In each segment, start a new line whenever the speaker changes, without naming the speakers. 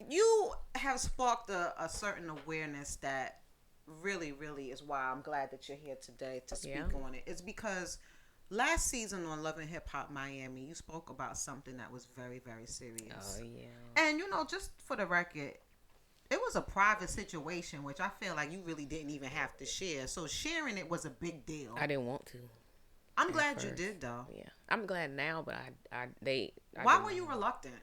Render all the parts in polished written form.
you have sparked a certain awareness that really, really is why I'm glad that you're here today to speak
Yeah.
on it. It's because last season on Love and Hip Hop Miami, you spoke about something that was very, very
Oh
serious.
yeah.
And, just for the record, it was a private situation, which I feel like you really didn't even have to share. So sharing it was a big deal.
I didn't want to
I'm
at
glad you
first.
did, though.
Yeah. I'm glad now, but I
Why
didn't
were you
want.
reluctant?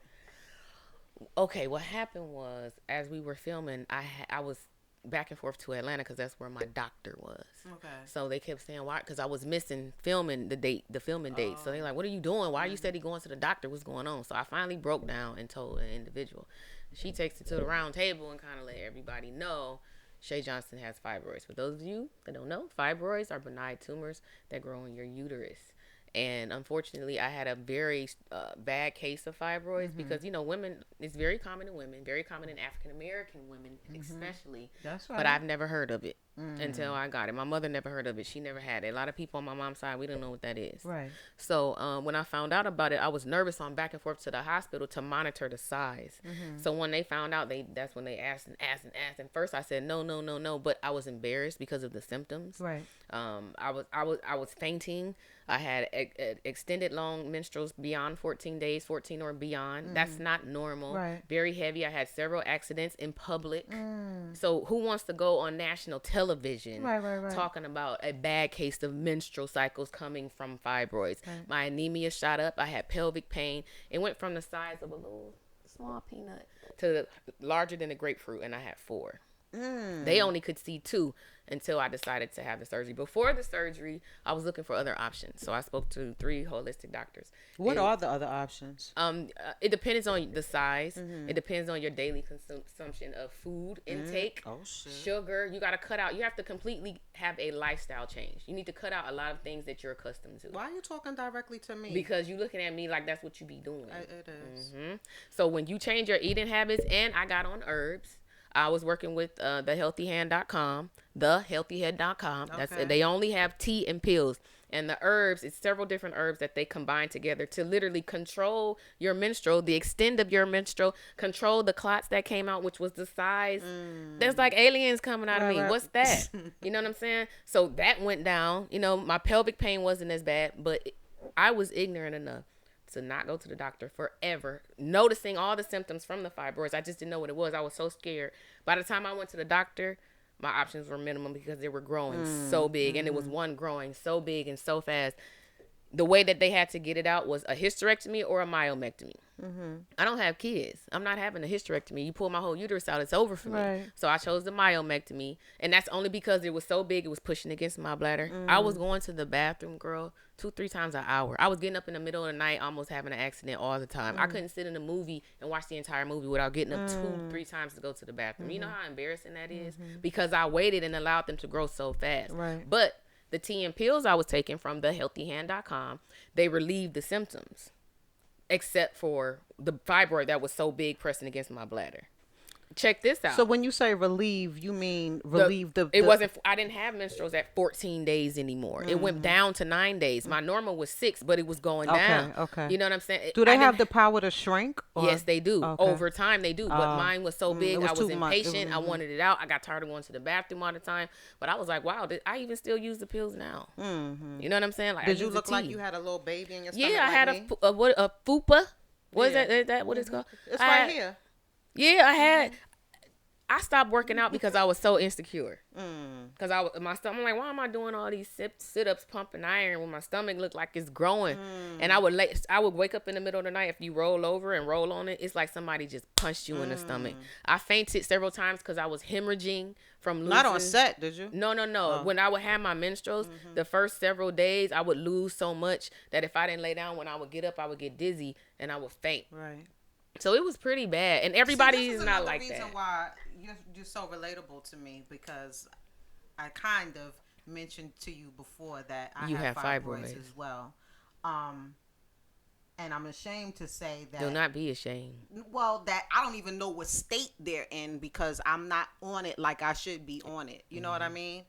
Okay, what happened was as we were filming, I was back and forth to Atlanta because that's where my doctor was.
Okay.
So they kept saying why, because I was missing filming the filming date. So they're like, "What are you doing? Why are you steady going to the doctor? What's going on?" So I finally broke down and told an individual. She takes it to the round table and kind of let everybody know. Shay Johnson has fibroids. For those of you that don't know, fibroids are benign tumors that grow in your uterus. And unfortunately, I had a very bad case of fibroids because women. It's very common in women, very common in African American women, especially.
That's
But
right.
I've never heard of it until I got it. My mother never heard of it. She never had it. A lot of people on my mom's side, we don't know what that is.
Right.
So when I found out about it, I was nervous. So I'm back and forth to the hospital to monitor the size. So when they found out, that's when they asked and asked and asked. And first I said no, no, no, no, but I was embarrassed because of the symptoms.
Right.
I was fainting. I had extended long menstruals beyond 14 days, 14 or beyond. That's not normal.
Right.
Very heavy. I had several accidents in public. So who wants to go on national television
Right.
talking about a bad case of menstrual cycles coming from fibroids?
Right.
My anemia shot up. I had pelvic pain. It went from the size of a little small peanut to larger than a grapefruit, and I had 4. They only could see 2 until I decided to have the surgery. Before the surgery, I was looking for other options. So I spoke to 3 holistic doctors.
What
And,
are the other options?
it depends on the size. It depends on your daily consumption of food intake.
Oh shit.
Sugar, you got to cut out. You have to completely have a lifestyle change. You need to cut out a lot of things that you're accustomed to.
Why are you talking directly to me?
Because you looking at me like that's what you be doing.
It is.
So when you change your eating habits, and I got on herbs. I was working with thehealthyhand.com, thehealthyhead.com. That's
Okay.
they only have tea and pills. And the herbs, it's several different herbs that they combine together to literally control your menstrual, the extent of your menstrual, control the clots that came out, which was the size. There's like aliens coming out of me.
Right.
What's that? You know what I'm saying? So that went down. My pelvic pain wasn't as bad, but I was ignorant enough to not go to the doctor forever, noticing all the symptoms from the fibroids. I just didn't know what it was. I was so scared. By the time I went to the doctor, my options were minimum because they were growing so big, and it was one growing so big and so fast. The way that they had to get it out was a hysterectomy or a myomectomy. I don't have kids. I'm not having a hysterectomy. You pull my whole uterus out, it's over for me.
Right.
So I chose the myomectomy, and that's only because it was so big, it was pushing against my bladder. I was going to the bathroom, girl, 2-3 times an hour. I was getting up in the middle of the night, almost having an accident all the time. I couldn't sit in a movie and watch the entire movie without getting up 2-3 times to go to the bathroom. You know how embarrassing that is? Because I waited and allowed them to grow so fast.
Right.
But the tea and pills I was taking from thehealthyhand.com, they relieved the symptoms, except for the fibroid that was so big pressing against my bladder. Check this out.
So when you say relieve, you mean relieve the
It wasn't. I didn't have menstruals at 14 days anymore. It went down to 9 days. My normal was 6, but it was going down.
Okay.
You know what I'm saying?
Do they have the power to shrink? Or?
Yes, they do.
Okay.
Over time, they do. But mine was so big,
it was
I was
too much.
impatient. I wanted it out. I got tired of going to the bathroom all the time. But I was like, wow, I even still use the pills now. You know what I'm saying? Like,
Did
I
you
use
look
the
like
tea.
you had a little baby in your stomach?
Yeah, I
like
had
me?
a fupa. What is
Yeah.
that? Is that what it's called?
It's
I
right
had-
here.
Yeah, I had. I stopped working out because I was so insecure. Because my stomach, I'm like, why am I doing all these sit-ups, pumping iron when my stomach looked like it's growing? And I would wake up in the middle of the night. If you roll over and roll on it, it's like somebody just punched you in the stomach. I fainted several times because I was hemorrhaging from losing.
Not on set, did you?
No.
Oh.
When I would have my menstruals, the first several days, I would lose so much that if I didn't lay down, when I would get up, I would get dizzy and I would faint.
Right.
So it was pretty bad. And everybody
See, this
is
is
not
another
like
reason
that.
why you're so relatable to me, because I kind of mentioned to you before that I
You
have
have
fibroids
fibroids.
as well. And I'm ashamed to say that.
Do not be ashamed.
Well, that I don't even know what state they're in because I'm not on it like I should be on it. You know what I mean?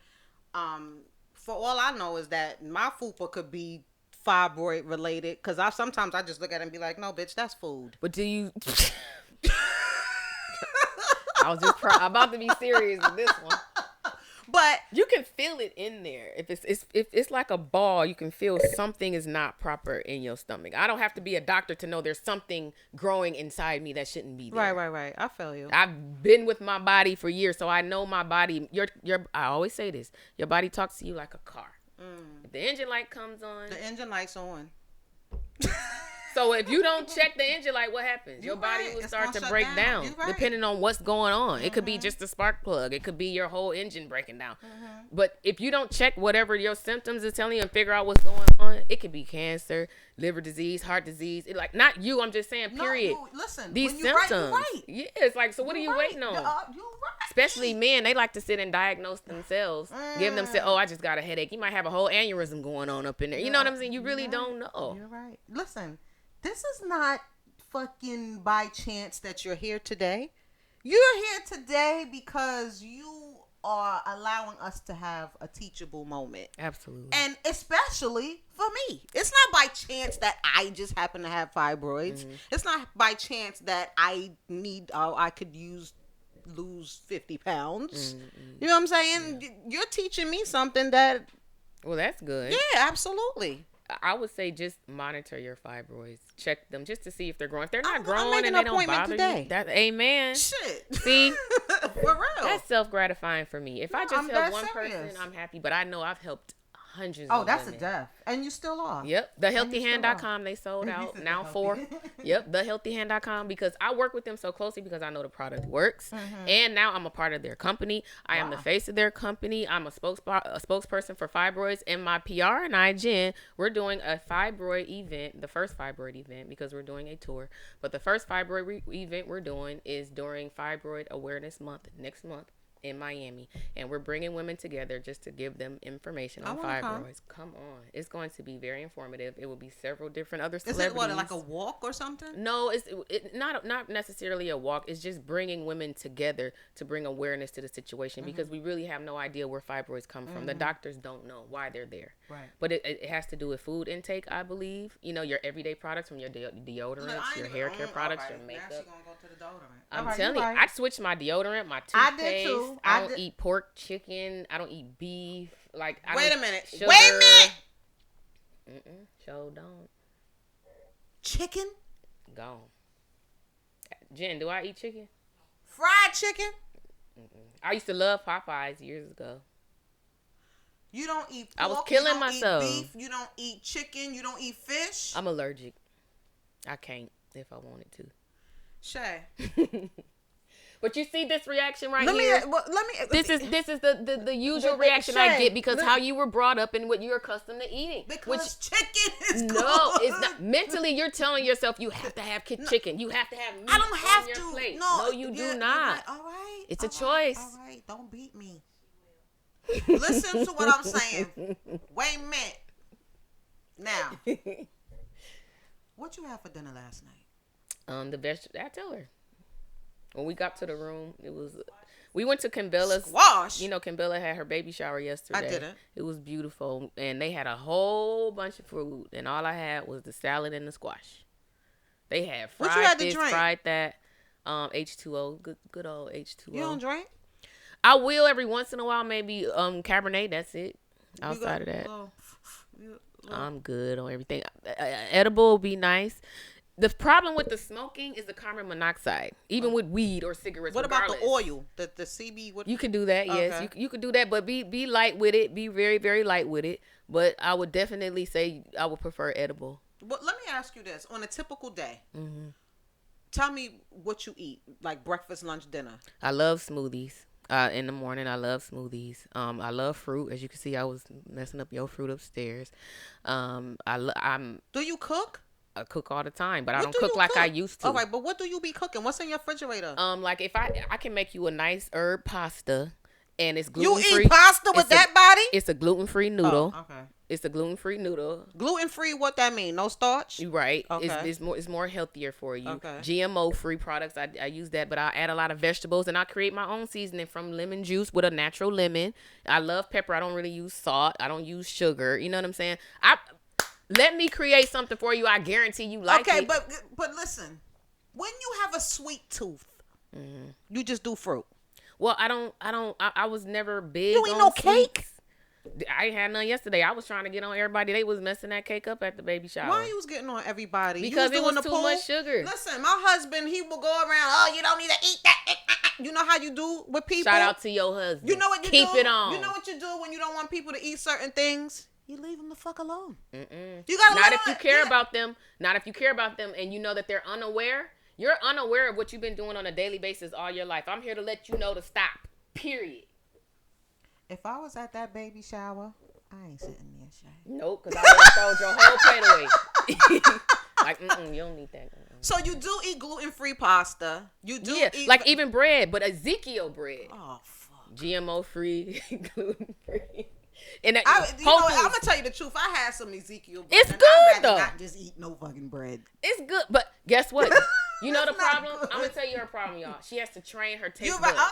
For all I know is that my fupa could be fibroid related, because sometimes I just look at it and be like, no, bitch, that's food.
But do you? I was just about to be serious with this one.
But
you can feel it in there. If it's like a ball, you can feel something is not proper in your stomach. I don't have to be a doctor to know there's something growing inside me that shouldn't be there.
Right. I feel you.
I've been with my body for years, so I know my body. I always say this. Your body talks to you like a car. If the engine light comes on.
The engine light's on.
So if you don't check the engine light, what happens? Your body will start to break down depending on what's going on. It could be just a spark plug. It could be your whole engine breaking down. But if you don't check whatever your symptoms is telling you and figure out what's going on, it could be cancer, liver disease, heart disease. Not you, I'm just saying, period.
No, listen,
these symptoms. Yeah, it's like, so what are you waiting on?
You're right.
Especially men, they like to sit and diagnose themselves. Give them, say, oh, I just got a headache. You might have a whole aneurysm going on up in there. You know what I'm saying? You really don't know.
You're right. Listen. This is not fucking by chance that you're here today. You're here today because you are allowing us to have a teachable moment.
Absolutely.
And especially for me. It's not by chance that I just happen to have fibroids. It's not by chance that I could lose 50 pounds. You know what I'm saying? You're teaching me something that...
Well, that's good.
Yeah, absolutely.
I would say just monitor your fibroids. Check them just to see if they're growing. If they're not growing and they don't bother you, amen.
Shit.
See?
For real.
That's self-gratifying for me. If I just help one person, I'm happy. But I know I've helped hundreds of women.
That's a death. And you still are.
Yep. TheHealthyHand.com, they sold out. Now 4. Yep. TheHealthyHand.com, because I work with them so closely because I know the product works. And now I'm a part of their company. I am the face of their company. I'm a spokesperson for fibroids. And my PR and I, Jen, we're doing a fibroid event, the first fibroid event, because we're doing a tour. But the first fibroid event we're doing is during Fibroid Awareness Month, next month, in Miami, and we're bringing women together just to give them information on fibroids. Come on, it's going to be very informative. It will be several different other celebrities.
Is it like a walk or something?
No, it's not necessarily a walk. It's just bringing women together to bring awareness to the situation, because we really have no idea where fibroids come from. The doctors don't know why they're there. Right. But it has to do with food intake, I believe. You know, your everyday products, from your deodorants, your hair care products, your makeup. Now she's gonna go to the deodorant. I'm telling you, I switched my deodorant, my toothpaste. I did too. I don't eat pork, chicken. I don't eat beef. Wait a minute. Sugar.
Wait a minute.
Sure don't.
Chicken?
Gone. Jen, do I eat chicken?
Fried chicken?
I used to love Popeyes years ago.
You don't eat pork.
I was killing myself.
You don't eat beef. You don't eat chicken. You don't eat fish.
I'm allergic. I can't if I wanted to.
Shay.
But you see this reaction right here. This is the usual reaction I get because how you were brought up and what you're accustomed to eating.
Because chicken is good.
No, it's not. Mentally, you're telling yourself you have to have chicken. You have to have meat.
I don't have
on your
to.
Plate.
No,
you do not.
Right. All right.
It's a choice.
All right. Don't beat me. Listen to what I'm saying. Wait a minute. Now, what you have for dinner last night?
The vegetable. I tell her. When we got to the room, we went to Kimbella's.
Squash.
You know, Kimbella had her baby shower yesterday.
I didn't.
It was beautiful. And they had a whole bunch of food. And all I had was the salad and the squash. They had fried this, fried that. H2O. Good old H2O.
You don't drink?
I will every once in a while, maybe Cabernet. That's it. Outside of that, I'm good on everything. Edible would be nice. The problem with the smoking is the carbon monoxide, even with weed or cigarettes.
What about the oil? The CB?
You could do that, yes. You could do that, but be light with it. Be very, very light with it. But I would definitely say I would prefer edible.
But let me ask you this. On a typical day, tell me what you eat, like breakfast, lunch, dinner.
I love smoothies. In the morning, I love smoothies. I love fruit. As you can see, I was messing up your fruit upstairs.
Do you cook?
I cook all the time, but I don't cook like I used to.
All right, but what do you be cooking? What's in your refrigerator?
Like if I can make you a nice herb pasta, and it's gluten free.
You eat pasta with that body?
It's a gluten-free noodle.
Oh, okay.
It's a gluten-free noodle.
Gluten-free, what that mean? No starch?
You right.
Okay.
It's more healthier for you.
Okay.
GMO-free products. I use that, but I add a lot of vegetables, and I create my own seasoning from lemon juice with a natural lemon. I love pepper. I don't really use salt. I don't use sugar. You know what I'm saying? Let me create something for you. I guarantee you like it.
Okay, but listen. When you have a sweet tooth, You just do fruit.
Well, I was never big
You ain't
on
no
sweets.
cake?
I ain't had none yesterday. I was trying to get on everybody. They was messing that cake up at the baby shower.
Why you was getting on everybody?
Because it was too much sugar.
Listen, my husband, he will go around, oh, you don't need to eat that. You know how you do with people?
Shout out to your husband.
You know what you do?
Keep it on.
You know what you do when you don't want people to eat certain things? You leave them the fuck alone.
Mm-mm.
You gotta
Not if you care about them. Not if you care about them and you know that they're unaware. You're unaware of what you've been doing on a daily basis all your life. I'm here to let you know to stop. Period.
If I was at that baby shower, I ain't sitting there, Shay.
Nope, because I would have thrown your whole plate away. Like, you don't need that.
So you do eat gluten-free pasta. You do eat...
like even bread, but Ezekiel bread.
Oh, fuck.
GMO-free, gluten-free. And that,
I'm going to tell you the truth. I had some Ezekiel bread.
It's good, though.
Not just eat no fucking bread.
It's good, but guess what? You know the
It's not
problem?
good.
I'm going to tell you her problem, y'all. She has to train her taste
You're
buds.
right.